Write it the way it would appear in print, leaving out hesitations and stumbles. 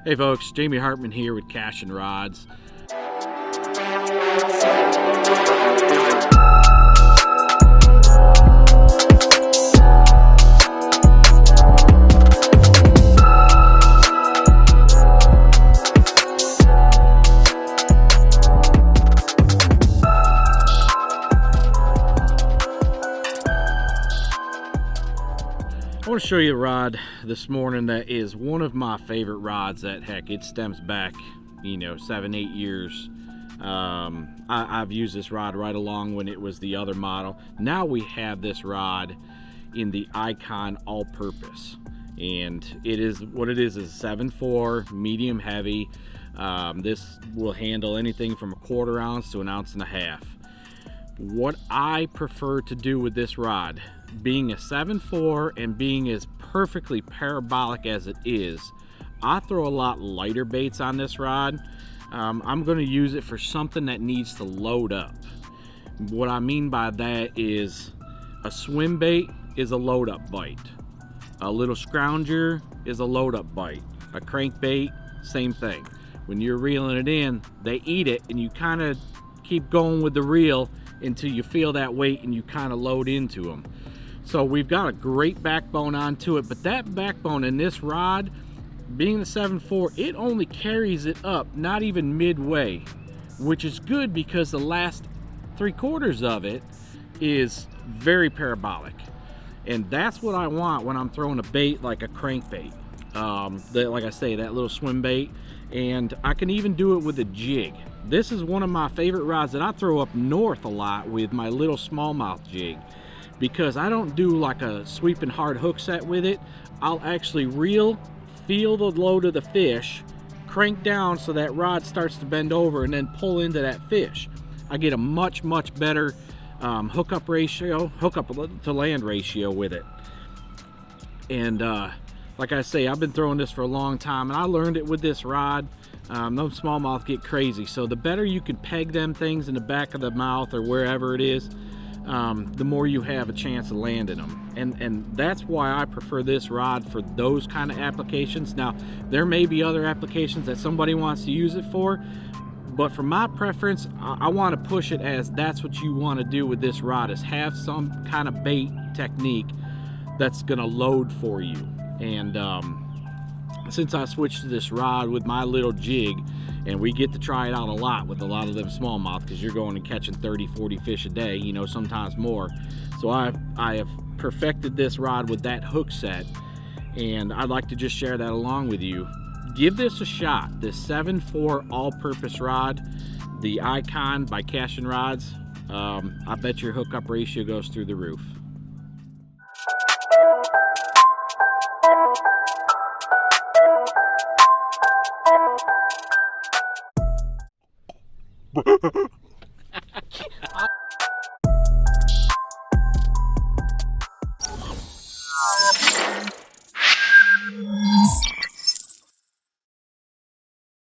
Hey folks, Jamie Hartman here with Cashion rods. I want to show you a rod this morning that is one of my favorite rods. That heck, it stems back, 7-8 years. I've used this rod right along when it was the other model. Now we have this rod in the Icon all-purpose, and it is what it is 7.4 medium heavy. This will handle anything from 1/4 ounce to 1.5 ounces. What I prefer to do with this rod, being a 7.4 and being as perfectly parabolic as it is, I throw a lot lighter baits on this rod. I'm going to use it for something that needs to load up. What I mean by that is a swim bait is a load up bite. A little scrounger is a load up bite. A crankbait, same thing. When you're reeling it in, they eat it and you kind of keep going with the reel until you feel that weight and you kind of load into them. So we've got a great backbone onto it, but that backbone in this rod, being the 7.4, it only carries it up not even midway, which is good because the last 3/4 of it is very parabolic. And that's what I want when I'm throwing a bait like a crankbait. Like I say, that little swim bait. And I can even do it with a jig. This is one of my favorite rods that I throw up north a lot with my little smallmouth jig, because I don't do like a sweeping hard hook set with it. I'll actually reel, feel the load of the fish, crank down so that rod starts to bend over, and then pull into that fish. I get a much better hookup to land ratio with it. And like I say, I've been throwing this for a long time, and I learned it with this rod. Those smallmouth get crazy, so the better you can peg them things in the back of the mouth or wherever it is, the more you have a chance of landing them. And that's why I prefer this rod for those kind of applications. Now, there may be other applications that somebody wants to use it for, but for my preference, I want to push it as that's what you want to do with this rod, is have some kind of bait technique that's going to load for you. And since I switched to this rod with my little jig, and we get to try it out a lot with a lot of them smallmouth, because you're going and catching 30-40 fish a day, sometimes more. So I have perfected this rod with that hook set, and I'd like to just share that along with you. Give this a shot. This 7.4 all-purpose rod, the Icon by Cashion rods. I bet your hookup ratio goes through the roof.